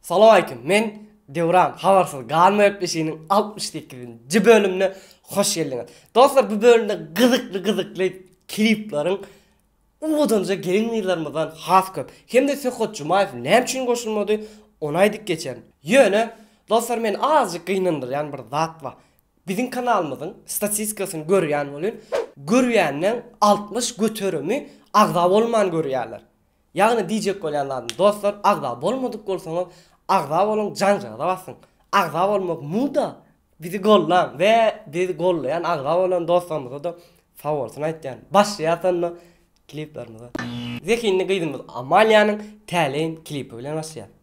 Salam aleyküm, men Devran Havarsız Galmayıp Beşiğinin 68. bölümüne hoş geldiniz. Dostlar, bu bölümde gızıklı kliplerin uğudunca gelinlilerimizden has köp. Hem de Sökot Cumayev ne için koşulmadı ona aydık geçen. Yönü, dostlar, men azıcık kıyınındır, yani bir zat var. Bizim kanalımızın statistikasını görüyen olun, görüyenden 60 götürümü ağzab olman görüyorlar. Yani diyecek olanlardan dostlar, ağzab olmadık olsanız ağzab olun, can-cana basın. Ağzab olmak muda bizi gollan ve bizi gollayan ağzab olan dostlarımıza da favorisini aytdı yani. Başlayatan mı kliplerimize? Zekinli kıydığımız Amalya'nın Teleyin klipi bilen başlayalım.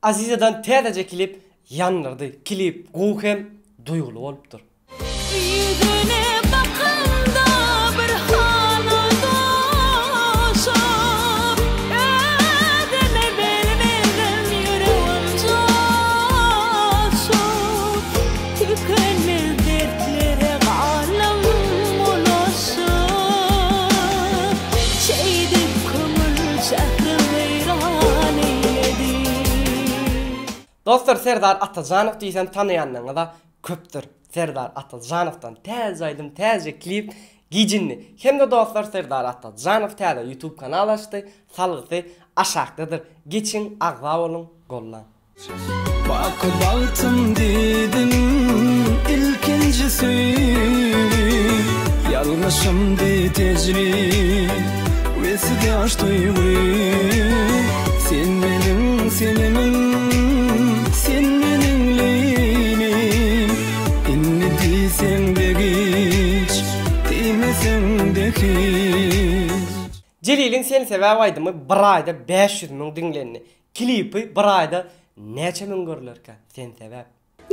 Azize'den tədəcə klip yanırdı. Klip qoğum duyğulu olubdur. Yüzüne bakanda bir hanadoşum, ödeme bilmezim yüreğim coşum, tükenmez dertlere alemim ulaşım, şeydik kumul şehri veyran eyledi. Dostlar, Serdar Atacanov deysen tanıyanlarına da köptür. Serdar Atacanov'dan tezaydım klip giycinli. Hem de dostlar, Serdar Atacanov tezay YouTube kanal açtı. Salgısı aşağıdadır. Geçin, ağzab olun, gollan. Bakı baktım dedim ilkincisi, yanlışım de tecrüb vesi de aç duygu. Sen benim senimin, sen benim leylim. İnni değilsen de geç, değmesen de hiç. Celil'in Seni Sever Aydım'ı bir ayda 500 min dinlenini. Klipi bir ayda neçe min görülürken Seni Sever.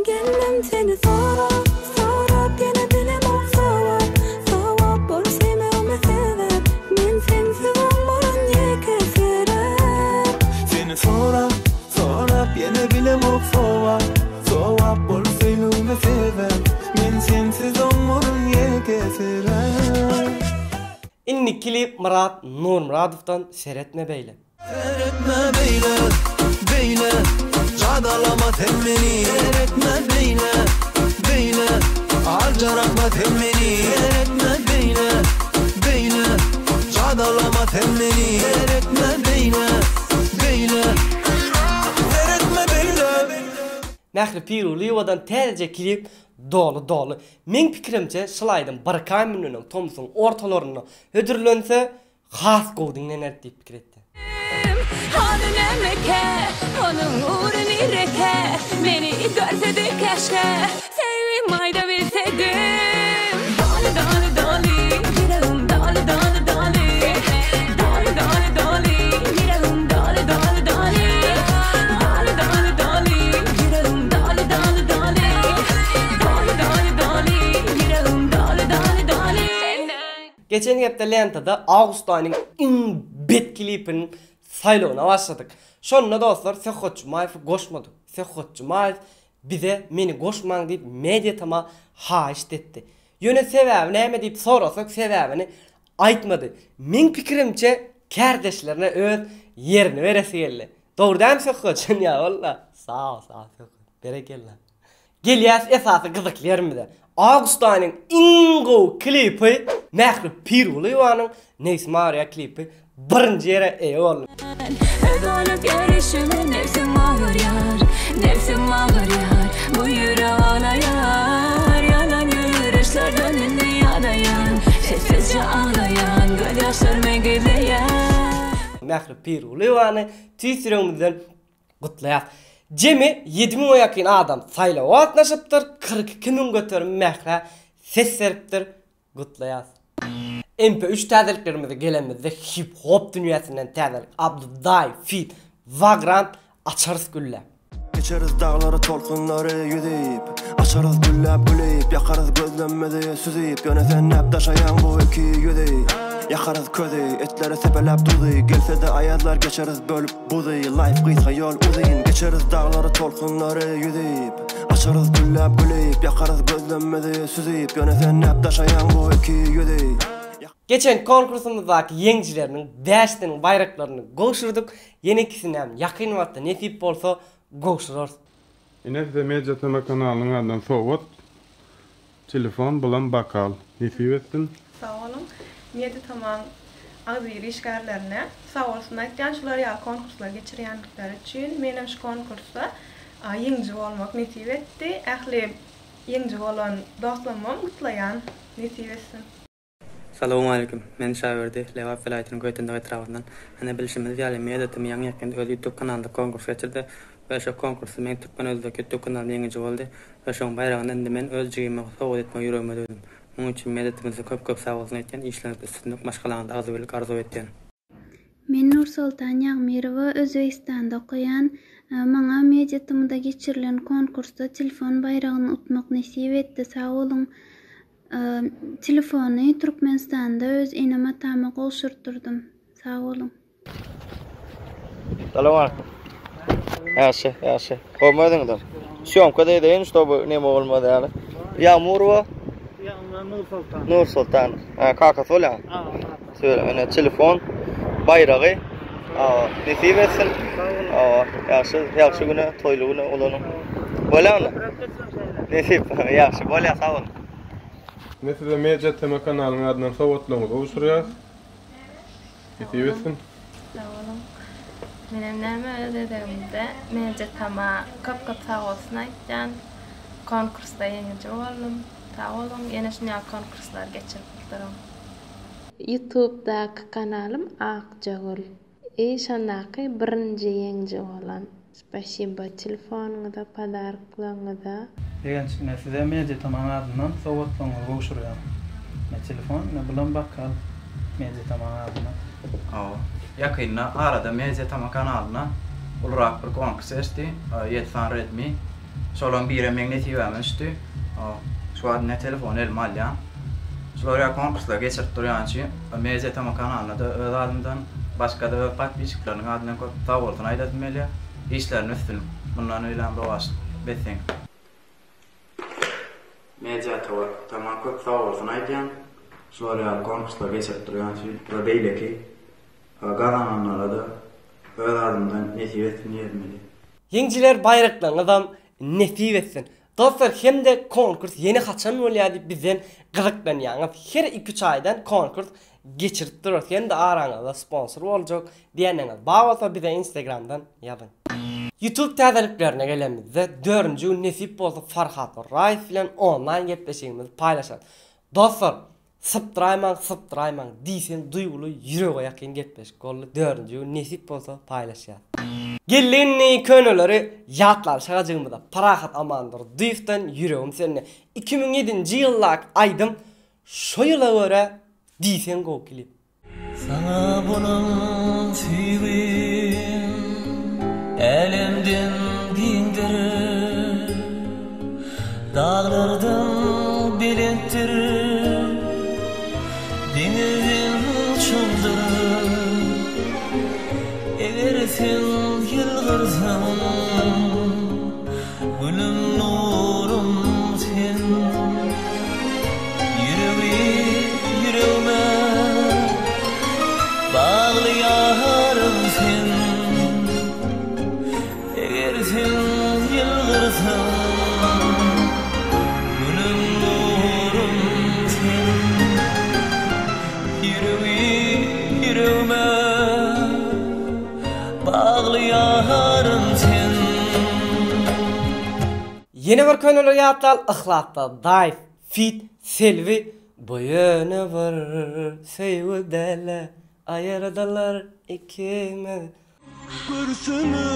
Gelmem seni sorap, sorap gene bilemem sorap, sorap bol sevmeme sebep, men sensiz olmarım yekeserem. Seni sorap, sorap yine bilemem sorap, sorap bol sevmeme sebep, men sensiz olmarım yekeserem. İnni klip Murat Nurmuradov'dan seyretme beyle. Seyretme beyle, beyle, cadalama temmeni. Seyretme beyle, beyle, harcarama temmeni. Seyretme beyle, beyle, cadalama temmeni. Seyretme beyle, beyle, seyretme beyle. Mehri Piruliyovadan tezce klip dolu. Men fikrimce şılaydım Barkay Münü'nün Thompson ortalarını hödürlönse has qoğdingden ertip fikir etti. Onun emeke, onun uğrunu reke, beni görse de keşke, sevim ayda bilseydim. Dali dali dali, yüreğim dali dali dali, dali dali dali, yüreğim dali dali dali, dali dali dali, yüreğim dali dali dali, dali dali dali, yüreğim dali dali dali. Geçen hafta Lentada Ağustos ayının in bet klipinin sayılığına başladık. Şonuna dostlar Sökot Cumayev'i koşmadık. Sökot Cumayev bize meni koşman deyip medyatama haişt etti. Yöne sebebi neyme deyip sorasak sebebini aytmadı. Men fikrimce kardeşlerine öz yerini veresi geldi. Doğru değil mi Sökot'cun ya valla? Sağ ol Sökot. Berekella. Gelyas esası kızıklarımıza. Ağustos ayının ingo klipi Mehri Piruliyova'nın Neysmariya klipi birinci yere iyi oldu. Ödönüp görüşüme nefsim ağır yar, nefsim ağır yar, bu yüreği ağlayan, yalan yürüyüşlerden dünyada yan, sessizce ağlayan, gözyaşlarımı gizleyen. Mehri Piruliyova'nı tüysürümüzden kutlayaq. Cemi 7000'e yakın adam sayla o atnaşıptır, 42 min götürüm Mehri ses seriptir, kutlayaq. MP3 təzəliklərimizə gələmizdə hip-hop dünyasından təzəlik Abduday, Fit, Vagrant açarız güllə. Geçeriz dağları, tolkunları yüdeyip, Açarız güllep güleyip, yakarız gözlenmedi süzeyip. Yöne sen hep taşayan bu iki yüdeyi. Yakarız ködeyi, etleri sepelep duzeyi. Gelse de ayazlar geçeriz bölüp buzeyi. Life kıysa yol uzeyin, geçeriz dağları tolkunları yüzeyip. Açarız güllep güleyip, yakarız gözlenmedi süzeyip. Yöne sen hep taşayan bu iki yüdeyi. Geçen konkursumuzdaki yeňçileriniň 5 bayraklaryny goşurduk. Yeni ikisini hem yakyn wagtda nesip bolsa goşurarys. Ine de Media Tema kanalynyň adyny sowat. Telefon bilen bakal. Nesip etsin. Sağ olun. Media Tema agzir işgärlerine sağ olsun aýtýan şular ýa konkurslar geçirýänlikleri üçin menem şu konkursda yeňçi bolmak nesip etdi. Ähli yeňçi bolan dostlarymam gutlaýan nesip etsin. Assalamu alaikum. Men şaýerdi Leva Felaýatynyň göýtündäki tarapyndan hene bilişimiz ýaly Media Tema ýaňy ýakynda öz YouTube kanalynda konkurs geçirdi. Ve şu konkursu men Türkmen özdeki YouTube kanalyny ýeňiňi boldy. Ve şoň bayragyny men öz jigime sowat etmek ýüregime döydüm. Muň üçin Media Tema'yı köp sag bolsun etken, işleriniz üstünde başgalarynda azybylyk arzu etken. Men Nursultan Ýagmerowa Özbekistanda okuyan. Maňa Media Tema'da geçirilen konkursda telefon bayragyny utmak nesip etdi. Sağ olun. Telefonu Türkmenistanda öz eneme tama goşurdurdum. Sağ olun. Salam alaikum. Yaxşı. Olmadyňyz. Şoňka diýen şobu näme bolmady ýaly. Ýagmurwa? Nursultan. Kaka sola. Söyle mene telefon bayragy. Nesip etsin. Yaxşı güne, toýly güne olanyň. Bolany. Nesip, yaxşı, bolýa sağ ol. Nesip de Media Tema kanalynyň adyny sowatlaryň goşurýar. Nesip etsin. Sağ olun. Menem näme dedimde Media Tema köp sağ olsun aýtýan konkursda ýeňiňi boldum. Sağ olun, ýene şunday konkurslar geçirip durýan. YouTube'daki kanalım Akjagul. Şondaky birinji ýeňçi bolan. Spasiba telefonuňyza, padarklaryňyza. Degençine size Media Tema adyndan sowatlaryň goşurýar. Ne telefon, ne bilen bakal Media Tema adyndan. Yakynda arada Media Tema kanalyna ulrak bir konkurs geçdi. Ýetfen redmi. Şolan bir magnetiv emmişdi. Şu adına telefon elime alýan. Şolara konkurslar geçirip durýan üçin Media Tema kanalyna da öz adymdan başga da patbiçiklaryň adyna köp sag bolsun aýdadym. İşlerini üstün. Bundan öýlen rowaş betsen. Media Tema köp sag bolsun aýdýan. Şolara konkurslar geçirip durýan üçin we beýleki galananlara da öz adymdan nesip etsin diýelim. Yeňçiler bayraklaryňyzdan nesip etsin. Dostlar, hem de konkurs yeni haçan bolýar diýip bizden gyzyklanýaňyz. Her 2-3 aýdan konkurs geçirip durýar. Hem de araňyzda sponsor boljak diýeniňiz bar bolsa bize Instagramdan ýazyn. YouTube täzeliklerine gelemizde 4-nji gün nesip bolsa Farhat Raýf bilen online gepleşigimiz paýlaşar. Dostlar, Subscribe diýsen duýgulu ýürege ýakyn gepleşik boldy. 4-nji gün nesip bolsa paýlaşýar. Gelini könüleri ýatlar şagajygymyzda Parahat Amandyr Düýfden ýüregim seni 2007-nji ýyllak aýdym şo ýyla görä diýsen go klip. Sana bolan süýgüm elimden giňdir dağlardan biletdir denizden uçuldur eger sen yılgırsam gülüm nurum sen yüreğime bağlayanım sen eger sen yılgırsam gülüm nurum sen yüreğime bağlayanım sen. Yeni bir könüleri ýatlar ıhlatda Daif, Fit, Selvi boyuna var sevdele ayırdılar ikimiz. Görsene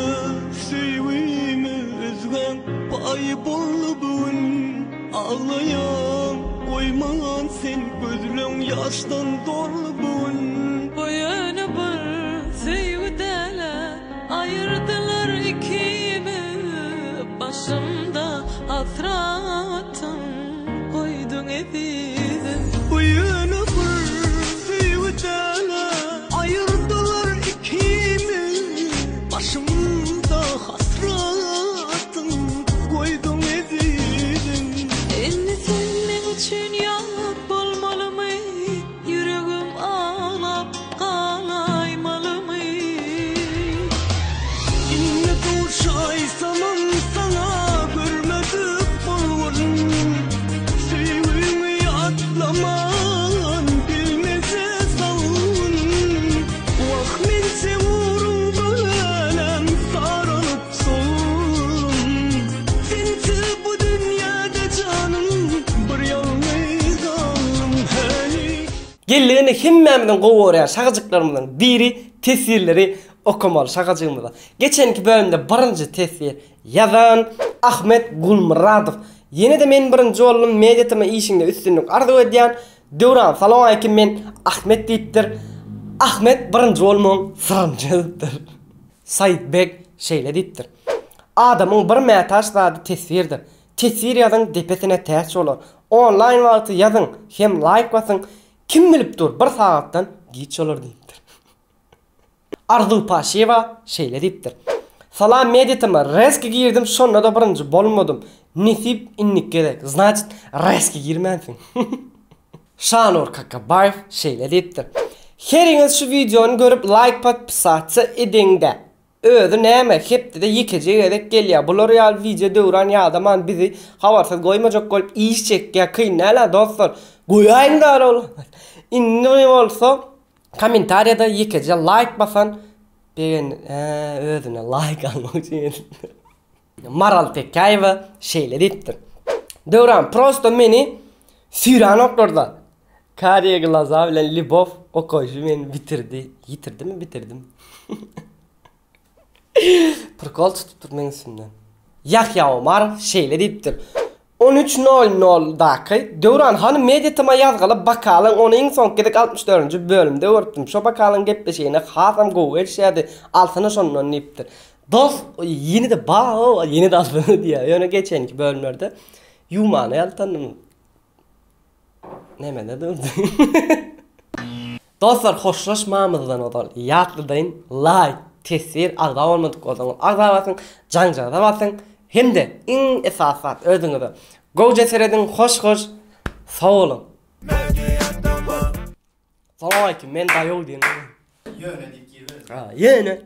sevimi üzgen payı bollu bugün ağlayan oyman sen gözlüm yaştan dorlu bugün. Boyuna var sevdele ayırdılar ikimiz, başımda hasret Kıysamam sana görmedik bolgun Sevimi atlaman bilmeze salın Vahminse vurun bölem sarılıp solun Sensiz bu dünyada canım bir yalnız kalım hey Gelliğini himmemden qovuyor şakacıklarımdan biri tesirleri okumalı şakacığımda. Geçenki bölümde birinci tesir yazan Ahmet Gulmuradov. Yine de men birinci oğlum medyatama işinde üstünlük arzu ediyen Devran salam aleyküm men Ahmet deyiptir. Ahmet birinci oğlumun sırıncıdır. Said Bek şeyle deyiptir. Adamın bir metaşladı tesirdir. Tesir yazın depesine ters olur. Online vakti yazın hem like basın. Kim bilip dur bir saattan geç olur deyiptir. Arzu Paşeva şeyle deyiptir. Salam medyatıma reski girdim sonra da birinci bolmadım. Nesip innik gerek. Значит reski girmensin. Şanur Kakabayev şeyle deyiptir. Heriniz şu videonu görüp like pat pisatsa edinde. Özü neme hepti de yıkıcı gerek geliyor. Bu real video Devran ya adamın bizi havarsız koymacak koyup iş çekiyor. Kıynala dostlar. Koyayım da ara olur. İnni olsa komentariyada yıkıcı like basan ben özüne like almak için Maral Tekayeva şeyle deyiptir. Devran prosto meni süren okurlar. Kariye Glaza bilen Libov o koşu beni bitirdi. Yitirdi mi? Bitirdim. Prikol tutup men üstümden. Yahya Omar şeyle deyiptir. 13.00'daki Devran hanım medyatama yazgalı bakalım onu en son gedek 64. bölümde örttüm. Şu bakalım gepleşeyine hasam govu etşedi. Altına sonundan deyiptir. Dost yeni de bağ yeni de altına diye. Yani geçenki bölümlerde Yuman'ı altanım. Neme ne durdu? Dostlar hoşlaşmamızdan odur. Yatlıdayın like, tesir, arda olmadık o zaman. Arda basın, canca da basın. Hem de en esasat özünüzü. Goce seyredin hoş sağ olun. Salam aleyküm men dayol diyen. Yöne dik gireriz. Ha yöne.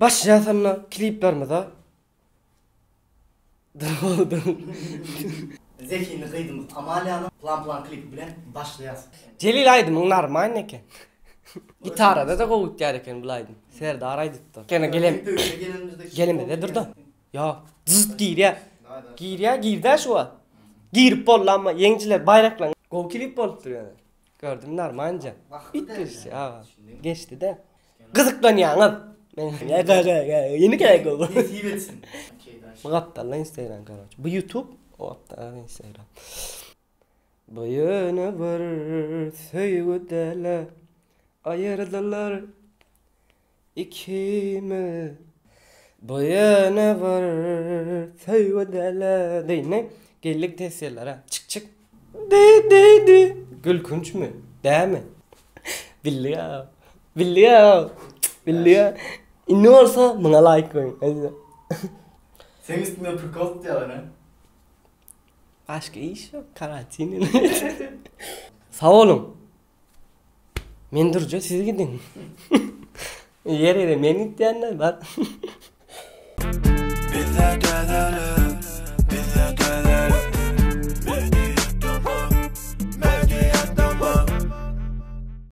Başlayasana kliplerimize. Zekini kıydığımız Amalia'nın plan klipi bilen başlayasın. Celil Aydın'ın narmayın neken. Gitarada da kovut yareken bilaydım. Serdar Aydın'da. Gene gelemede durdu. Ya zıt gir ya. Gir de şu an. Girip bollanma yengciler bayrakla. Gol klip bolup duruyor. Gördüm narmayınca. Bitti işte ya. Geçti de. Gızıklanıyorsunuz. Yeni gerek oldu. Nesip etsin. Bu aptalla Instagram kardeş. Bu YouTube. O aptalla Instagram. Bayını var söygüdeler. Ayırdılar ikimi. Bayını var söygüdeler. Değil ne? Gellik tesirler ha. Çık. De. Gülkünç mü? Değil mi? Biliyor. İnni olsa bana like koyun. Sen üstüne prikost ya lan. Başka iş yok. Karantin. Sağ olun. Men durca siz gidin. Yere men gittiyenler var. Bize